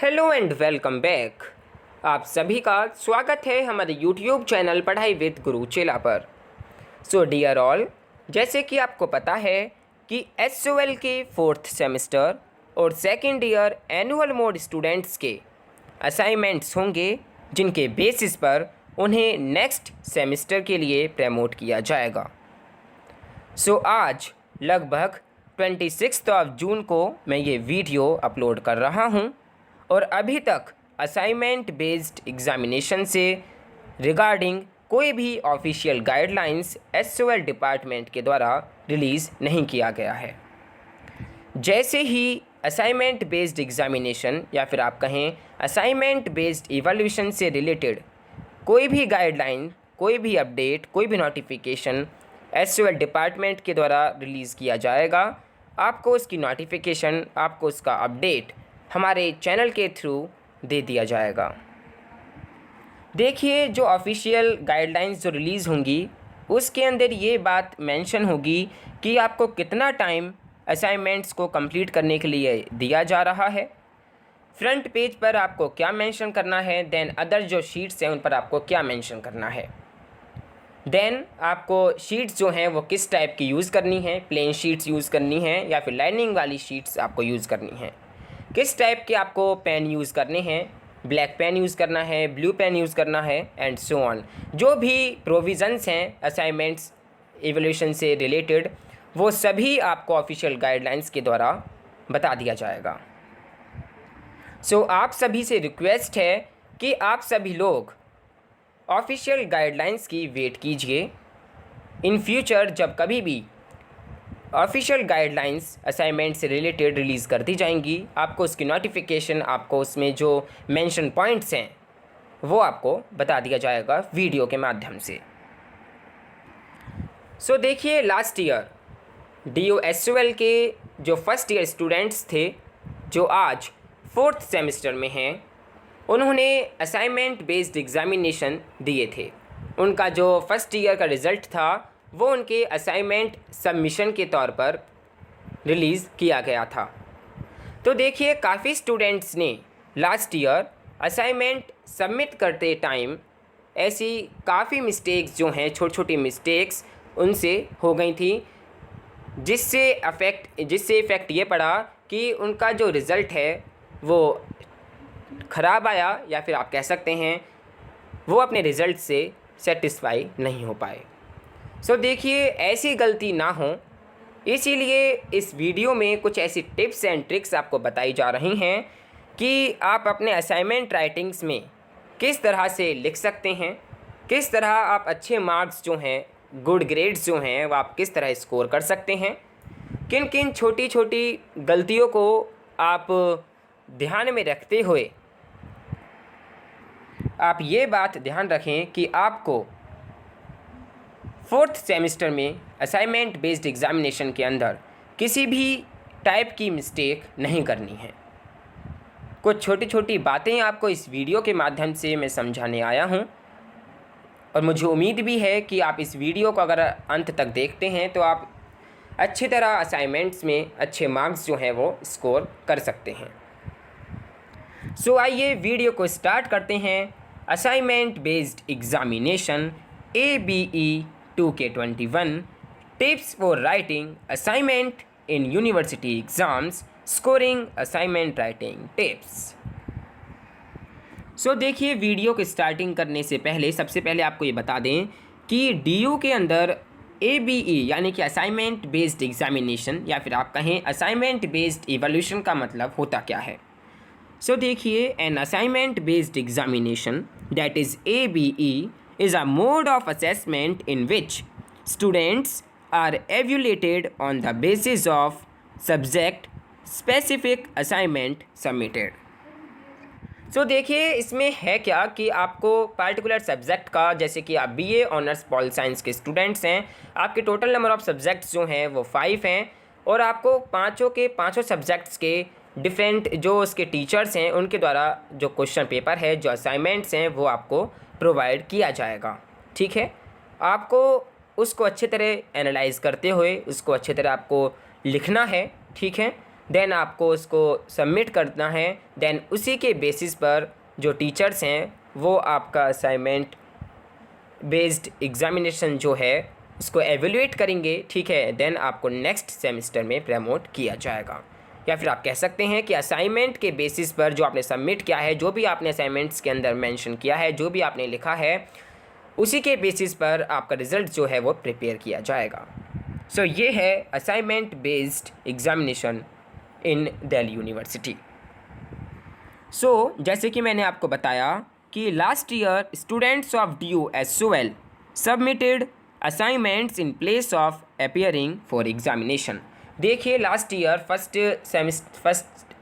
Hello and welcome back. आप सभी का स्वागत है हमारे यूट्यूब चैनल पढ़ाई विद गुरु चेला पर। सो डियर ऑल, जैसे कि आपको पता है कि SOL के 4th सेमेस्टर और second year annual mode students के असाइनमेंट्स होंगे जिनके बेसिस पर उन्हें नेक्स्ट सेमेस्टर के लिए प्रमोट किया जाएगा। सो आज लगभग 26 जून को मैं ये वीडियो अपलोड कर रहा हूँ और अभी तक असाइनमेंट बेस्ड एग्जामिनेशन से रिगार्डिंग कोई भी ऑफिशियल गाइडलाइंस SOL डिपार्टमेंट के द्वारा रिलीज़ नहीं किया गया है। जैसे ही असाइनमेंट बेस्ड एग्जामिनेशन या फिर आप कहें असाइनमेंट बेस्ड इवैल्यूएशन से रिलेटेड कोई भी गाइडलाइन, कोई भी अपडेट, कोई भी नोटिफिकेशन SOL डिपार्टमेंट के द्वारा रिलीज़ किया जाएगा, आपको उसकी नोटिफिकेशन, आपको उसका अपडेट हमारे चैनल के थ्रू दे दिया जाएगा। देखिए, जो ऑफिशियल गाइडलाइंस जो रिलीज़ होंगी उसके अंदर ये बात मेंशन होगी कि आपको कितना टाइम असाइनमेंट्स को कंप्लीट करने के लिए दिया जा रहा है। फ्रंट पेज पर आपको क्या मेंशन करना है, देन अदर जो शीट्स हैं उन पर आपको क्या मेंशन करना है। देन आपको शीट्स जो हैं वो किस टाइप की यूज़ करनी है, प्लेन शीट्स यूज़ करनी है या फिर लाइनिंग वाली शीट्स आपको यूज़ करनी है। किस टाइप के आपको पेन यूज़ करने हैं, ब्लैक पेन यूज़ करना है, ब्लू पेन यूज़ करना है एंड सो ऑन। जो भी प्रोविज़न्स हैं असाइनमेंट्स इवैल्यूएशन से रिलेटेड, वो सभी आपको ऑफिशियल गाइडलाइंस के द्वारा बता दिया जाएगा। सो आप सभी से रिक्वेस्ट है कि आप सभी लोग ऑफिशियल गाइडलाइंस की वेट कीजिए। इन फ्यूचर जब कभी भी ऑफिशियल गाइडलाइंस असाइनमेंट से रिलेटेड रिलीज़ कर दी जाएंगी, आपको उसकी नोटिफिकेशन, आपको उसमें जो मेंशन पॉइंट्स हैं वो आपको बता दिया जाएगा वीडियो के माध्यम से। सो देखिए, लास्ट ईयर DO SOL के जो फर्स्ट ईयर स्टूडेंट्स थे जो आज 4th सेमेस्टर में हैं, उन्होंने असाइनमेंट बेस्ड एग्ज़ामिनेशन दिए थे। उनका जो फर्स्ट ईयर का रिज़ल्ट था वो उनके असाइनमेंट सबमिशन के तौर पर रिलीज़ किया गया था। तो देखिए, काफ़ी स्टूडेंट्स ने लास्ट ईयर असाइनमेंट सबमिट करते टाइम ऐसी काफ़ी मिस्टेक्स जो हैं, छोटी छोटी मिस्टेक्स उनसे हो गई थी, जिससे इफ़ेक्ट ये पड़ा कि उनका जो रिज़ल्ट है वो ख़राब आया, या फिर आप कह सकते हैं वो अपने रिज़ल्ट से सेटिस्फाई नहीं हो पाए। सो देखिए, ऐसी गलती ना हो, इसीलिए इस वीडियो में कुछ ऐसी टिप्स एंड ट्रिक्स आपको बताई जा रही हैं कि आप अपने असाइनमेंट राइटिंग्स में किस तरह से लिख सकते हैं, किस तरह आप अच्छे मार्क्स जो हैं, गुड ग्रेड्स जो हैं, वो आप किस तरह स्कोर कर सकते हैं। किन किन छोटी छोटी गलतियों को आप ध्यान में रखते हुए आप ये बात ध्यान रखें कि आपको 4th सेमेस्टर में असाइनमेंट बेस्ड एग्ज़ामिनेशन के अंदर किसी भी टाइप की मिस्टेक नहीं करनी है। कुछ छोटी छोटी बातें आपको इस वीडियो के माध्यम से मैं समझाने आया हूं, और मुझे उम्मीद भी है कि आप इस वीडियो को अगर अंत तक देखते हैं तो आप अच्छी तरह असाइनमेंट्स में अच्छे मार्क्स जो हैं वो स्कोर कर सकते हैं। सो आइए वीडियो को स्टार्ट करते हैं। Assignment based examination ABE 2K21 tips for writing assignment in university exams, scoring assignment writing tips. So देखिए, वीडियो को स्टार्टिंग करने से पहले सबसे पहले आपको ये बता दें कि DO के अंदर ABE यानी कि असाइनमेंट बेस्ड एग्ज़ामिनेशन या फिर आप कहें असाइनमेंट बेस्ड इवैल्यूएशन का मतलब होता क्या है। सो देखिए, an assignment based examination that is ABE is a mode of assessment in which students are evaluated on the basis of subject specific assignment submitted. सो देखिए, इसमें है क्या कि आपको पार्टिकुलर सब्जेक्ट का, जैसे कि आप BA ऑनर्स पॉल साइंस के स्टूडेंट्स हैं, आपके टोटल नंबर ऑफ़ सब्जेक्ट्स जो हैं वो 5 हैं, और आपको पाँचों सब्जेक्ट्स के डिफरेंट जो उसके टीचर्स हैं उनके द्वारा जो क्वेश्चन पेपर है, जो असाइनमेंट्स हैं, वो आपको प्रोवाइड किया जाएगा। ठीक है, आपको उसको अच्छे तरह एनालाइज करते हुए उसको अच्छे तरह आपको लिखना है। ठीक है, देन आपको उसको सबमिट करना है। देन उसी के बेसिस पर जो टीचर्स हैं वो आपका असाइनमेंट बेस्ड एग्ज़ामिनेशन जो है इसको एवेल्यूएट करेंगे, ठीक है। देन आपको नेक्स्ट सेमेस्टर में प्रमोट किया जाएगा। या फिर आप कह सकते हैं कि असाइनमेंट के बेसिस पर जो आपने सबमिट किया है, जो भी आपने असाइनमेंट्स के अंदर मेंशन किया है, जो भी आपने लिखा है, उसी के बेसिस पर आपका रिज़ल्ट जो है वो प्रिपेयर किया जाएगा। सो ये है assignment based examination in Delhi University. So जैसे कि मैंने आपको बताया कि last year students of DUSOL submitted assignments in place of appearing for examination. देखिए last year first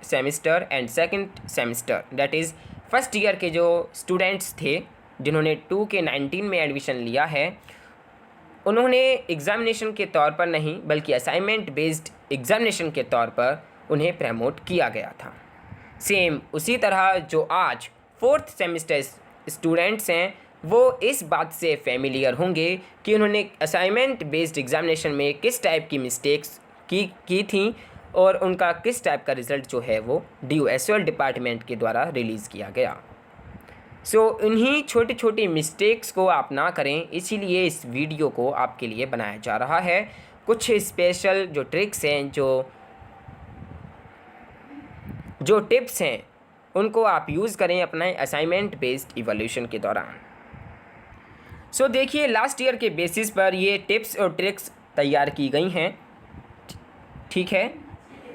semester and second semester that is first year के जो स्टूडेंट्स थे जिन्होंने 2K19 में एडमिशन लिया है, उन्होंने एग्ज़ामिनेशन के तौर पर नहीं बल्कि असाइनमेंट बेस्ड एग्ज़ामिनेशन के तौर पर उन्हें प्रमोट किया गया था। सेम उसी तरह जो आज फोर्थ सेमेस्टर स्टूडेंट्स हैं वो इस बात से फेमिलियर होंगे कि उन्होंने असाइनमेंट बेस्ड एग्ज़ामिनेशन में किस टाइप की मिस्टेक्स की थी और उनका किस टाइप का रिज़ल्ट जो है वो DUSOL डिपार्टमेंट के द्वारा रिलीज़ किया गया। सो इन्हीं छोटी छोटी मिस्टेक्स को आप ना करें, इसीलिए इस वीडियो को आपके लिए बनाया जा रहा है। कुछ स्पेशल जो ट्रिक्स हैं, जो टिप्स हैं, उनको आप यूज़ करें अपने असाइनमेंट बेस्ड इवैल्यूएशन के दौरान। सो देखिए लास्ट ईयर के बेसिस पर ये टिप्स और ट्रिक्स तैयार की गई हैं, ठीक है।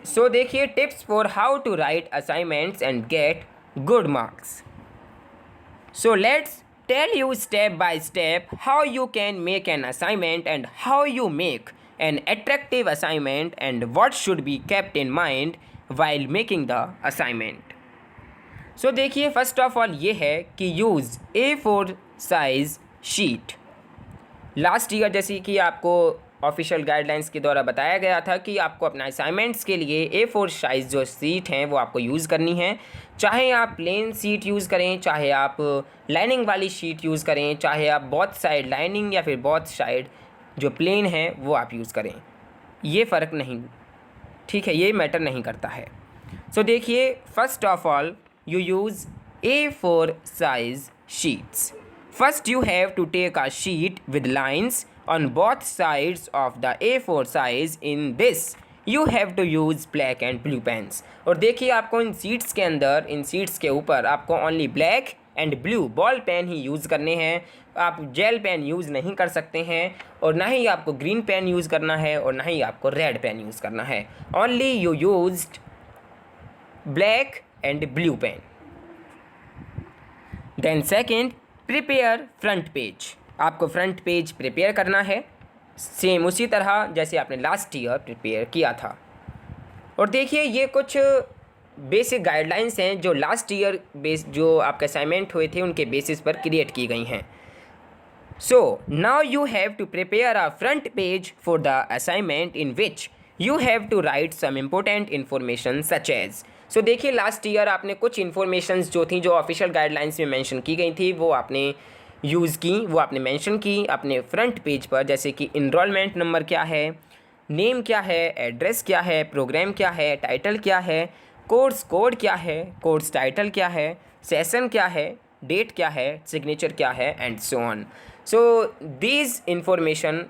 सो देखिए tips for how to write assignments and get good marks. So let's tell you step by step how you can make an assignment and how you make an attractive assignment and what should be kept in mind while making the assignment. So देखिए first of all ये है कि use A4 size sheet. Last year जैसे कि आपको official guidelines के द्वारा बताया गया था कि आपको अपना असाइनमेंट्स के लिए A4 साइज़ जो सीट हैं वो आपको यूज़ करनी है। चाहे आप प्लेन सीट यूज़ करें, चाहे आप लाइनिंग वाली शीट यूज़ करें, चाहे आप बोथ साइड लाइनिंग या फिर बोथ साइड जो प्लेन है वो आप यूज़ करें, ये फ़र्क नहीं, ठीक है, ये मैटर नहीं करता है। सो देखिए first of all you use A4 size sheets. First you have to take a sheet with lines on both sides of the A4 size. In this you have to use black and blue pens. और देखिए आपको इन seats के अंदर, इन seats के ऊपर आपको only black and blue ball pen ही use करने हैं। आप जेल पेन यूज़ नहीं कर सकते हैं और ना ही आपको ग्रीन पेन यूज़ करना है और ना ही आपको रेड पेन यूज़ करना है। Only you used black and blue pen. Then second, prepare front page. आपको फ्रंट पेज प्रिपेयर करना है सेम उसी तरह जैसे आपने लास्ट ईयर प्रिपेयर किया था। और देखिए ये कुछ बेसिक गाइडलाइंस हैं जो लास्ट ईयर जो आपके असाइनमेंट हुए थे उनके बेसिस पर क्रिएट की गई हैं। So now you have to prepare a front page for the assignment in which you have to write some important information such as. So देखिए लास्ट ईयर आपने कुछ इन्फॉर्मेशंस जो थी, जो ऑफिशियल गाइडलाइंस में मेंशन की गई थी, वो आपने यूज़ की, वो आपने मेंशन की अपने फ्रंट पेज पर, जैसे कि इनरोलमेंट नंबर क्या है, नेम क्या है, एड्रेस क्या है, प्रोग्राम क्या है, टाइटल क्या है, कोर्स कोड क्या है, कोर्स टाइटल क्या है, सेशन क्या है, डेट क्या है, सिग्नेचर क्या है and so on. So these information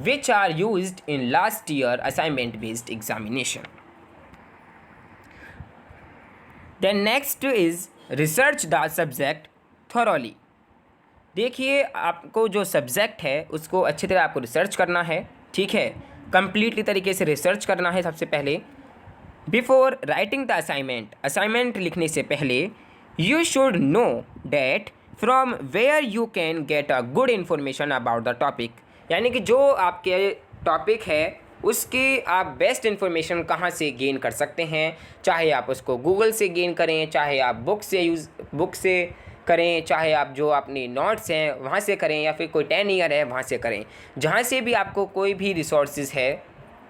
which are used in last year assignment based examination. Then next is research the subject thoroughly. देखिए आपको जो सब्जेक्ट है उसको अच्छी तरह आपको रिसर्च करना है, ठीक है, कंप्लीटली तरीके से रिसर्च करना है सबसे पहले। Before writing the assignment, assignment लिखने से पहले you should know that from where you can get a good information about the topic. यानी कि जो आपके टॉपिक है उसकी आप बेस्ट इन्फॉर्मेशन कहाँ से गेन कर सकते हैं, चाहे आप उसको गूगल से गेन करें, चाहे आप बुक से करें, चाहे आप जो अपनी नोट्स हैं वहाँ से करें, या फिर कोई 10 ईयर है वहाँ से करें। जहाँ से भी आपको कोई भी रिसोर्सेज है,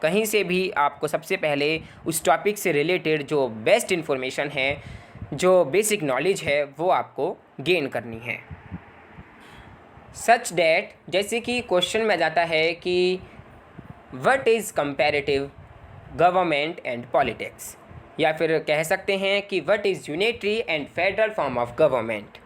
कहीं से भी आपको सबसे पहले उस टॉपिक से रिलेटेड जो बेस्ट इन्फॉर्मेशन है, जो बेसिक नॉलेज है, वो आपको गेन करनी है। सच डैट, जैसे कि क्वेश्चन में जाता है कि what is comparative government and politics, या फिर कह सकते हैं कि what is unitary and federal form of government.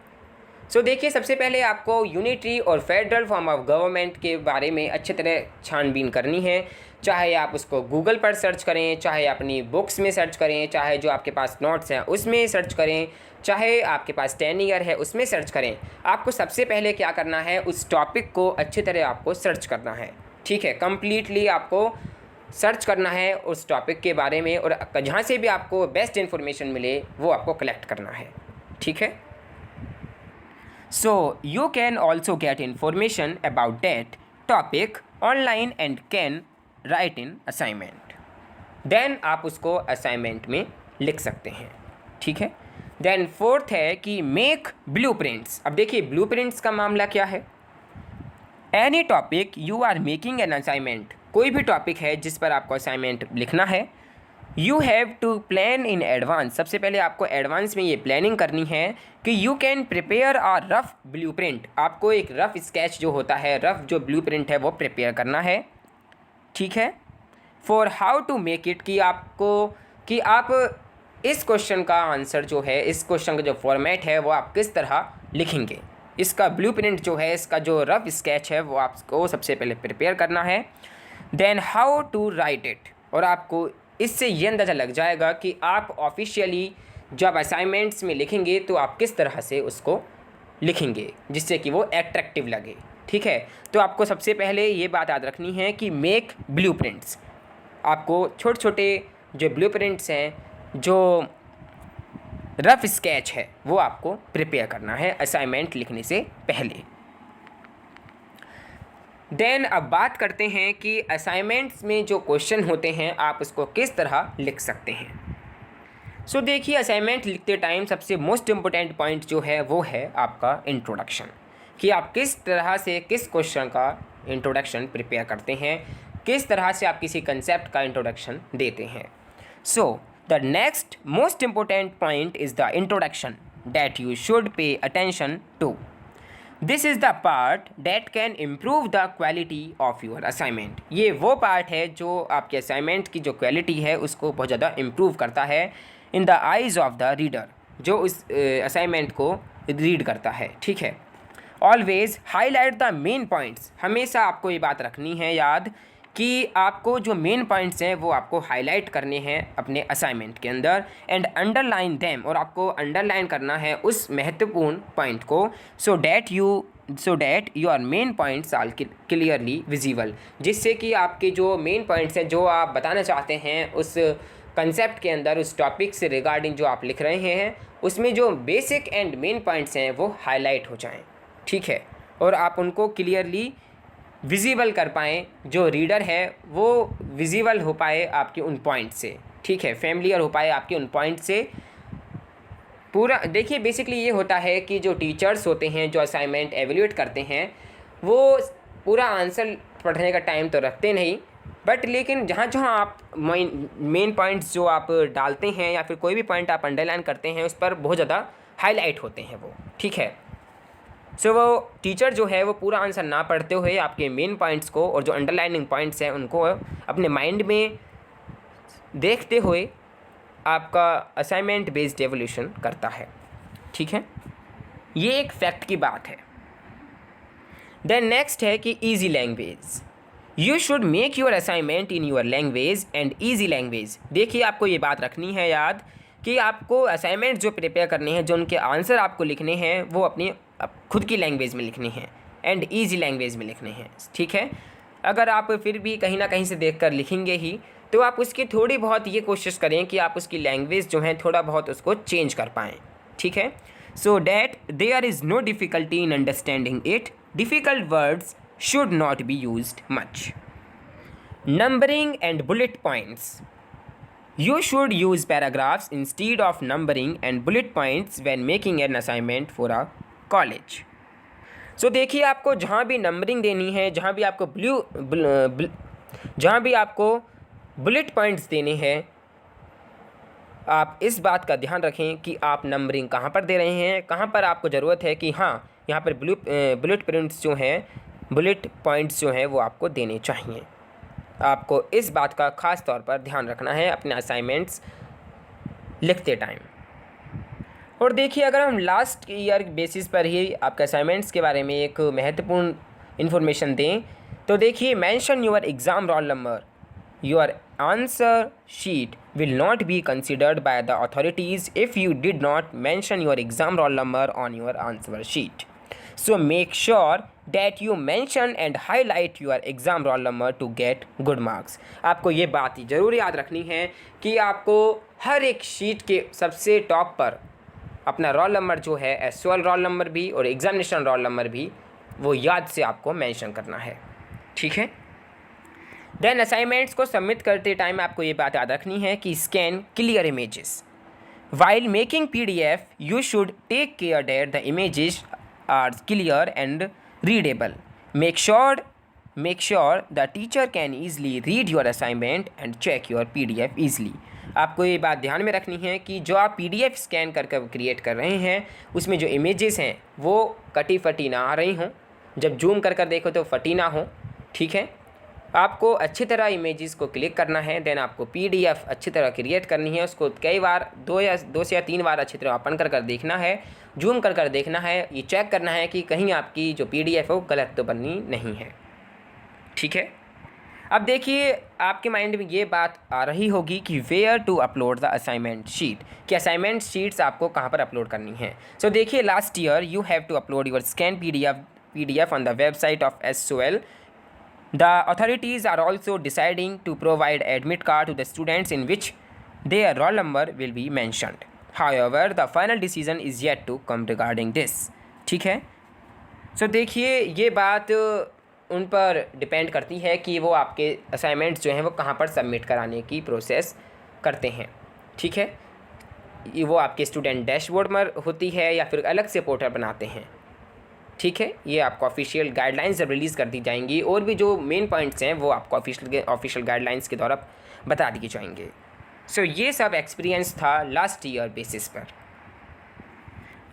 So देखिए, सबसे पहले आपको यूनिटरी और फेडरल फॉर्म ऑफ गवर्नमेंट के बारे में अच्छी तरह छानबीन करनी है। चाहे आप उसको गूगल पर सर्च करें, चाहे अपनी बुक्स में सर्च करें, चाहे जो आपके पास नोट्स हैं उसमें सर्च करें, चाहे आपके पास 10 ईयर है उसमें सर्च करें। आपको सबसे पहले क्या करना है, उस टॉपिक को अच्छी तरह आपको सर्च करना है। ठीक है, कम्प्लीटली आपको सर्च करना है उस टॉपिक के बारे में, और जहाँ से भी आपको बेस्ट इन्फॉर्मेशन मिले वो आपको कलेक्ट करना है। ठीक है, so you can also get information about that topic online and can write in assignment. Then आप उसको असाइनमेंट में लिख सकते हैं। ठीक है, देन फोर्थ है कि मेक ब्लूप्रिंट्स। अब देखिए ब्लूप्रिंट्स का मामला क्या है। Any topic you are making an assignment, कोई भी टॉपिक है जिस पर आपको असाइनमेंट लिखना है, you have to plan in advance. सबसे पहले आपको एडवांस में ये प्लानिंग करनी है कि you can prepare a rough blueprint. आपको एक रफ स्केच जो होता है, रफ जो ब्लूप्रिंट है वो प्रिपेयर करना है। ठीक है, for how to make it, कि आप इस क्वेश्चन का आंसर जो है, इस क्वेश्चन का जो फॉर्मेट है वो आप किस तरह लिखेंगे। इसका ब्लूप्रिंट जो है, इसका जो रफ स्केच है वो आपको सबसे पहले प्रिपेयर करना है। Then how to write it, और आपको इससे ये अंदाज़ा लग जाएगा कि आप ऑफिशियली जब असाइनमेंट्स में लिखेंगे तो आप किस तरह से उसको लिखेंगे जिससे कि वो अट्रैक्टिव लगे। ठीक है, तो आपको सबसे पहले ये बात याद रखनी है कि मेक ब्लूप्रिंट्स, आपको छोटे छोटे जो ब्लूप्रिंट्स हैं, जो रफ स्केच है वो आपको प्रिपेयर करना है असाइनमेंट लिखने से पहले। देन अब बात करते हैं कि असाइनमेंट्स में जो क्वेश्चन होते हैं आप उसको किस तरह लिख सकते हैं। सो देखिए, असाइनमेंट लिखते टाइम सबसे मोस्ट इम्पोर्टेंट पॉइंट जो है वो है आपका इंट्रोडक्शन, कि आप किस तरह से किस क्वेश्चन का इंट्रोडक्शन प्रिपेयर करते हैं, किस तरह से आप किसी कंसेप्ट का इंट्रोडक्शन देते हैं। So the next most important point is the introduction that you should pay attention to. This is the part that can improve the quality of your assignment. ये वो पार्ट है जो आपके असाइनमेंट की जो क्वालिटी है उसको बहुत ज़्यादा इम्प्रूव करता है in the eyes of the reader, जो उस असाइनमेंट को रीड करता है। ठीक है, always highlight the main points. हमेशा आपको ये बात रखनी है याद कि आपको जो मेन पॉइंट्स हैं वो आपको हाईलाइट करने हैं अपने असाइनमेंट के अंदर, एंड अंडरलाइन देम, और आपको अंडरलाइन करना है उस महत्वपूर्ण पॉइंट को, so that your main points are clearly visible, जिससे कि आपके जो मेन पॉइंट्स हैं जो आप बताना चाहते हैं उस कंसेप्ट के अंदर, उस टॉपिक से रिगार्डिंग जो आप लिख रहे हैं, उसमें जो बेसिक एंड मेन पॉइंट्स हैं वो हाईलाइट हो जाएं। ठीक है, और आप उनको क्लियरली विजिबल कर पाएँ, जो रीडर है वो विजिबल हो पाए आपके उन पॉइंट से। ठीक है, फेमिलियर हो पाए आपके उन पॉइंट से। पूरा देखिए, बेसिकली ये होता है कि जो टीचर्स होते हैं जो असाइनमेंट एवेल्यूएट करते हैं वो पूरा आंसर पढ़ने का टाइम तो रखते नहीं, बट लेकिन जहाँ जहाँ आप मेन पॉइंट्स जो आप डालते हैं या फिर कोई भी पॉइंट आप अंडरलाइन करते हैं उस पर बहुत ज़्यादा हाईलाइट होते हैं वो। ठीक है, सो वो टीचर जो है वो पूरा आंसर ना पढ़ते हुए आपके मेन पॉइंट्स को और जो अंडरलाइनिंग पॉइंट्स हैं उनको अपने माइंड में देखते हुए आपका असाइनमेंट बेस्ड एवोल्यूशन करता है। ठीक है, ये एक फैक्ट की बात है। देन नेक्स्ट है कि easy language. You should make your assignment in your language and easy language. देखिए, आपको ये बात रखनी है याद कि आपको असाइनमेंट जो प्रिपेयर करने हैं, जो उनके आंसर आपको लिखने हैं वो अपनी खुद की लैंग्वेज में लिखने हैं एंड ईजी लैंग्वेज में लिखने हैं। ठीक है, अगर आप फिर भी कहीं ना कहीं से देखकर लिखेंगे ही तो आप उसकी थोड़ी बहुत ये कोशिश करें कि आप उसकी लैंग्वेज जो है थोड़ा बहुत उसको चेंज कर पाएँ। ठीक है, so that there is no difficulty in understanding it, difficult words should not be used much. Numbering and bullet points. You should use paragraphs instead of numbering and bullet points when making an assignment for a college. So देखिए, आपको जहाँ भी numbering देनी है, जहाँ भी आपको जहाँ भी आपको बुलेट पॉइंट्स देने हैं, आप इस बात का ध्यान रखें कि आप नंबरिंग कहाँ पर दे रहे हैं, कहाँ पर आपको ज़रूरत है कि हाँ यहाँ पर बुलेट पॉइंट्स जो हैं वो आपको देने चाहिए। आपको इस बात का ख़ास तौर पर ध्यान रखना है अपने असाइनमेंट्स लिखते टाइम। और देखिए, अगर हम लास्ट ईयर बेसिस पर ही आपके असाइनमेंट्स के बारे में एक महत्वपूर्ण इन्फॉर्मेशन दें तो देखिए, mention your exam roll number, your answer sheet will not be considered by the authorities if you did not mention your exam roll number on your answer sheet. So make sure that you mention and highlight your exam roll number to get good marks. आपको ये बात ज़रूर याद रखनी है कि आपको हर एक शीट के सबसे टॉप पर अपना रोल नंबर जो है, एसओएल रोल नंबर भी और एग्जामिनेशन रोल नंबर भी, वो याद से आपको मेंशन करना है। ठीक है। देन असाइनमेंट्स को सबमिट करते टाइम आपको ये बात याद रखनी है कि scan clear images. While making PDF you should take care that the images are clear and readable. Make sure the teacher can easily read your assignment and check your PDF easily. आपको ये बात ध्यान में रखनी है कि जो आप पीडीएफ स्कैन करके क्रिएट कर रहे हैं उसमें जो इमेजेस हैं वो कटी फटी ना आ रही हों, जब जूम कर देखो तो फटी ना हो। ठीक है। आपको अच्छी तरह इमेजेस को क्लिक करना है, देन आपको पीडीएफ अच्छी तरह क्रिएट करनी है, उसको कई बार दो से या तीन बार अच्छी तरह ओपन कर देखना है, जूम कर देखना है, ये चेक करना है कि कहीं आपकी जो पीडीएफ है वो गलत तो बननी नहीं है। ठीक है। अब देखिए, आपके माइंड में ये बात आ रही होगी कि where to upload the assignment sheet, कि असाइनमेंट शीट्स आपको कहाँ पर अपलोड करनी है। सो देखिए, last year you have to upload your scan PDF on the website of SOL. The authorities are also deciding to provide admit card to the students in which their roll number will be mentioned. However, the final decision is yet to come regarding this. ठीक है। So देखिए, ये बात उन पर depend करती है कि वो आपके असाइनमेंट्स जो हैं वो कहाँ पर सबमिट कराने की प्रोसेस करते हैं। ठीक है। वो आपके स्टूडेंट डैशबोर्ड में होती है या फिर अलग से पोर्टल बनाते हैं। ठीक है। ये आपको ऑफिशियल गाइडलाइंस जब रिलीज़ कर दी जाएंगी और भी जो मेन पॉइंट्स हैं वो आपको ऑफिशियल गाइडलाइंस के द्वारा बता दिए जाएंगे। सो ये सब एक्सपीरियंस था लास्ट ईयर बेसिस पर।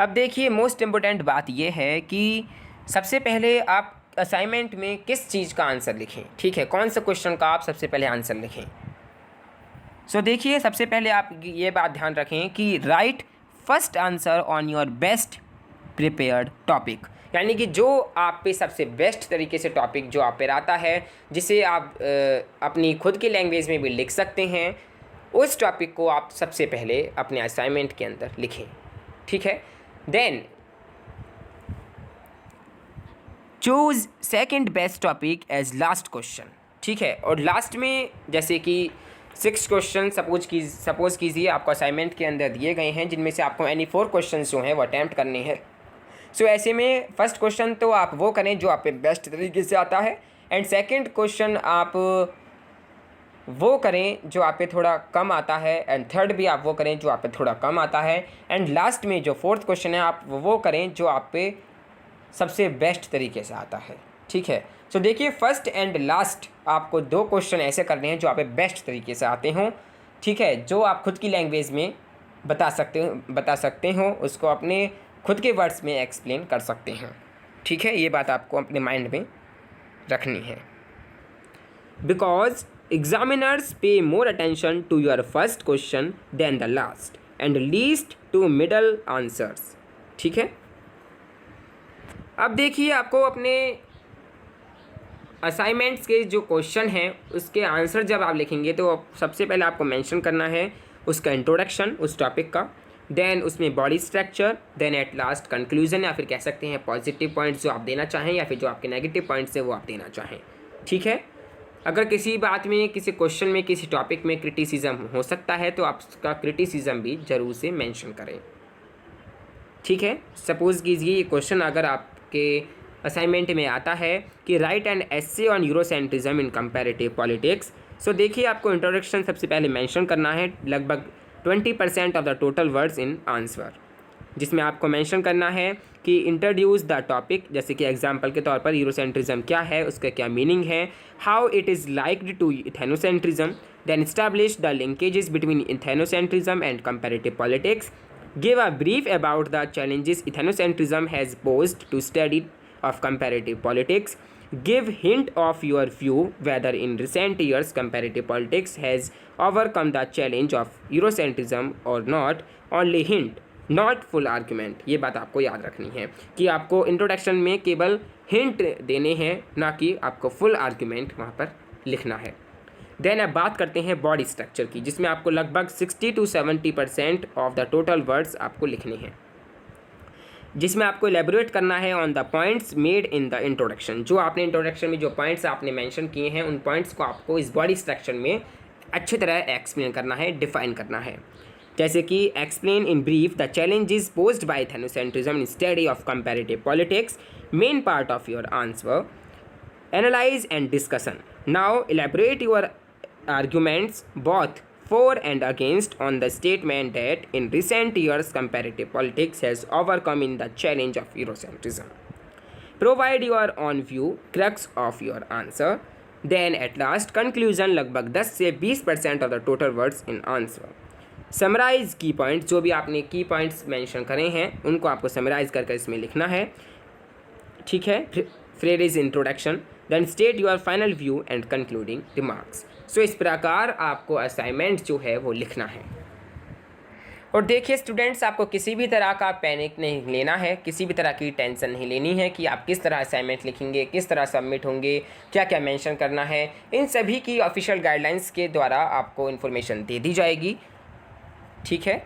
अब देखिए, मोस्ट इम्पोर्टेंट बात ये है कि सबसे पहले आप असाइनमेंट में किस चीज़ का आंसर लिखें। ठीक है। कौन सा क्वेश्चन का आप सबसे पहले आंसर लिखें। सो देखिए, सबसे पहले आप ये बात ध्यान रखें कि right first answer on your best prepared topic, यानी कि जो आप पे सबसे बेस्ट तरीके से टॉपिक जो आप पे आता है, जिसे आप अपनी खुद की लैंग्वेज में भी लिख सकते हैं, उस टॉपिक को आप सबसे पहले अपने असाइनमेंट के अंदर लिखें। ठीक है। Then choose second best topic as last question. ठीक है। और लास्ट में जैसे कि 6 क्वेश्चन सपोज कीजिए आपको असाइनमेंट के अंदर दिए गए हैं, जिनमें से आपको एनी 4 क्वेश्चन जो हैं वो अटैम्प्ट करने हैं। सो ऐसे में फर्स्ट क्वेश्चन तो आप वो करें जो आप पे बेस्ट तरीके से आता है, एंड सेकंड क्वेश्चन आप वो करें जो आप पे थोड़ा कम आता है, एंड थर्ड भी आप वो करें जो आप पे थोड़ा कम आता है, एंड लास्ट में जो फोर्थ क्वेश्चन है आप वो करें जो आप पे सबसे बेस्ट तरीके से आता है। ठीक है। सो देखिए, फर्स्ट एंड लास्ट आपको 2 क्वेश्चन ऐसे करने हैं जो आप पे बेस्ट तरीके से आते हों। ठीक है। जो आप खुद की लैंग्वेज में बता सकते हो, उसको अपने खुद के वर्ड्स में एक्सप्लेन कर सकते हैं। ठीक है। ये बात आपको अपने माइंड में रखनी है। Because examiners pay more attention to your first question than the last and least to middle answers. ठीक है। अब देखिए, आपको अपने असाइनमेंट्स के जो क्वेश्चन हैं उसके आंसर जब आप लिखेंगे तो सबसे पहले आपको मेंशन करना है उसका इंट्रोडक्शन उस टॉपिक का, देन उसमें body structure, then at last conclusion, या फिर कह सकते हैं पॉजिटिव पॉइंट्स जो आप देना चाहें या फिर जो आपके नेगेटिव पॉइंट्स हैं वो आप देना चाहें। ठीक है। अगर किसी बात में, किसी क्वेश्चन में, किसी टॉपिक में क्रिटिसिज्म हो सकता है तो आप उसका क्रिटिसिज्म भी ज़रूर से मेंशन करें। ठीक है। सपोज़ कीजिए ये क्वेश्चन अगर आपके असाइनमेंट में आता है कि write an essay on Eurocentrism in comparative politics. So देखिए, आपको इंट्रोडक्शन सबसे पहले मेंशन करना है, लगभग 20% of the total words in answer, जिसमें आपको मेंशन करना है कि इंट्रोड्यूस द टॉपिक, जैसे कि एग्जांपल के तौर पर यूरोसेंट्रिज्म क्या है, उसका क्या मीनिंग है, how it is liked to ethnocentrism, then establish the linkages between ethnocentrism and comparative politics, give a brief about the challenges ethnocentrism has posed to study of comparative politics, give hint of your view whether in recent years comparative politics has overcome the challenge of Eurocentrism और not only hint not full argument. ये बात आपको याद रखनी है कि आपको introduction में केवल हिंट देने हैं, ना कि आपको फुल आर्ग्यूमेंट वहाँ पर लिखना है। देन अब बात करते हैं बॉडी स्ट्रक्चर की, जिसमें आपको लगभग 60 to 70% of the total words आपको लिखने हैं, जिसमें आपको एलेबोरेट करना है on the points made in the introduction. जो आपने इंट्रोडक्शन में जो पॉइंट्स आपने मेंशन किए हैं, उन पॉइंट्स को आपको इस बॉडी स्ट्रक्चर में अच्छी तरह एक्सप्लेन करना है, डिफाइन करना है। जैसे कि explain in brief the challenges posed by ethnocentrism in study of comparative politics, main part of your answer, analyse and discussion. Now elaborate your arguments both for and against on the statement that in recent years comparative politics has overcome in the challenge of Eurocentrism. Provide your own view, crux of your answer. Then at last conclusion, लगभग 10 से 20% of the total words in answer. Summarize key points, जो भी आपने key points mention करे हैं उनको आपको summarize करके इसमें लिखना है, ठीक है। Phrase introduction, then state your final view and concluding remarks. सो इस प्रकार आपको असाइनमेंट जो है वो लिखना है। और देखिए स्टूडेंट्स, आपको किसी भी तरह का पैनिक नहीं लेना है, किसी भी तरह की टेंशन नहीं लेनी है कि आप किस तरह असाइनमेंट लिखेंगे, किस तरह सबमिट होंगे, क्या क्या मेंशन करना है। इन सभी की ऑफिशियल गाइडलाइंस के द्वारा आपको इन्फॉर्मेशन दे दी जाएगी, ठीक है।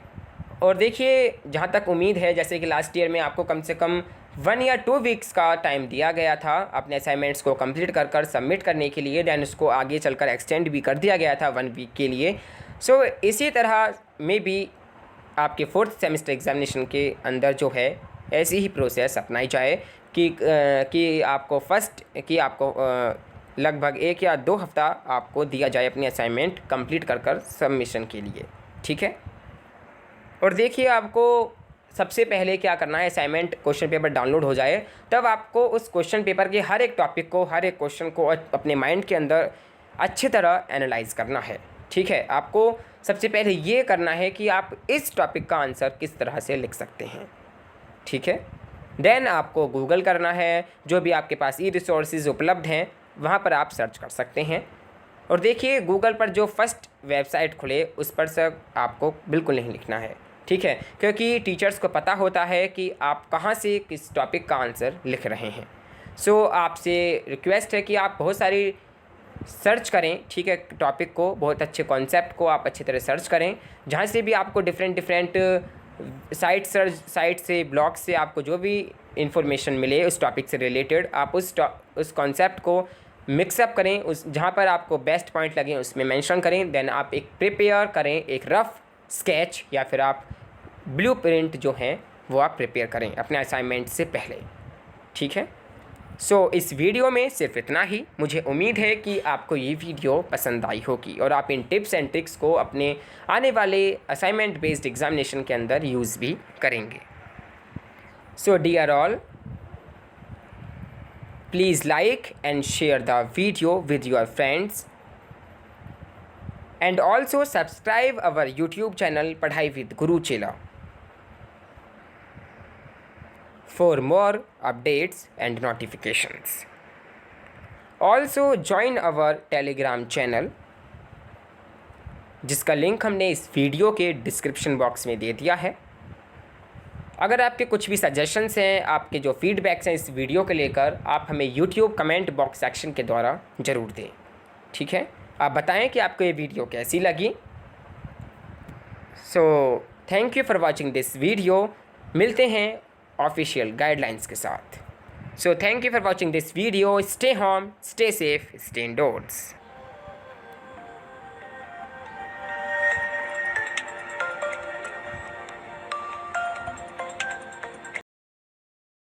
और देखिए, जहाँ तक उम्मीद है, जैसे कि लास्ट ईयर में आपको कम से कम 1 या 2 वीक्स का टाइम दिया गया था अपने असाइनमेंट्स को कंप्लीट कर सबमिट करने के लिए, दैन उसको आगे चलकर एक्सटेंड भी कर दिया गया था 1 वीक के लिए। सो इसी तरह में भी आपके 4th सेमेस्टर एग्जामिनेशन के अंदर जो है ऐसी ही प्रोसेस अपनाई जाए कि आपको लगभग 1 या 2 हफ्ता आपको दिया जाए अपनी असाइनमेंट कंप्लीट कर सबमिशन के लिए, ठीक है। और देखिए, आपको सबसे पहले क्या करना है, असाइनमेंट क्वेश्चन पेपर डाउनलोड हो जाए तब आपको उस क्वेश्चन पेपर के हर एक टॉपिक को, हर एक क्वेश्चन को अपने माइंड के अंदर अच्छी तरह एनालाइज करना है, ठीक है। आपको सबसे पहले ये करना है कि आप इस टॉपिक का आंसर किस तरह से लिख सकते हैं, ठीक है। देन आपको गूगल करना है, जो भी आपके पास ई रिसोर्सेज उपलब्ध हैं वहाँ पर आप सर्च कर सकते हैं। और देखिए, गूगल पर जो फर्स्ट वेबसाइट खुले उस पर सब आपको बिल्कुल नहीं लिखना है, ठीक है, क्योंकि टीचर्स को पता होता है कि आप कहाँ से किस टॉपिक का आंसर लिख रहे हैं। सो आपसे रिक्वेस्ट है कि आप बहुत सारी सर्च करें, ठीक है, टॉपिक को, बहुत अच्छे कॉन्सेप्ट को आप अच्छी तरह सर्च करें, जहाँ से भी आपको डिफरेंट साइट से, ब्लॉग से आपको जो भी इंफॉर्मेशन मिले उस टॉपिक से रिलेटेड, आप उस कॉन्सेप्ट को मिक्सअप करें, उस जहाँ पर आपको बेस्ट पॉइंट लगे उसमें मेंशन करें। देन आप एक प्रिपेयर करें, एक रफ़ स्केच या फिर आप ब्लूप्रिंट जो हैं वो आप प्रिपेयर करें अपने असाइनमेंट से पहले, ठीक है। सो इस वीडियो में सिर्फ इतना ही। मुझे उम्मीद है कि आपको ये वीडियो पसंद आई होगी और आप इन टिप्स एंड ट्रिक्स को अपने आने वाले असाइनमेंट बेस्ड एग्जामिनेशन के अंदर यूज़ भी करेंगे। So dear all, please like and share the video with your friends and also subscribe our YouTube channel Padhai with Guru Chela for more updates and notifications. Also join our Telegram channel, जिसका link हमने इस video के description box में दे दिया है। अगर आपके कुछ भी सजेशंस हैं, आपके जो फीडबैक्स हैं इस वीडियो को लेकर, आप हमें YouTube कमेंट बॉक्स सेक्शन के द्वारा ज़रूर दें, ठीक है। आप बताएं कि आपको ये वीडियो कैसी लगी। So thank you for watching this video. मिलते हैं ऑफिशियल गाइडलाइंस के साथ। So thank you for watching this video. Stay home, stay safe, stay endorse.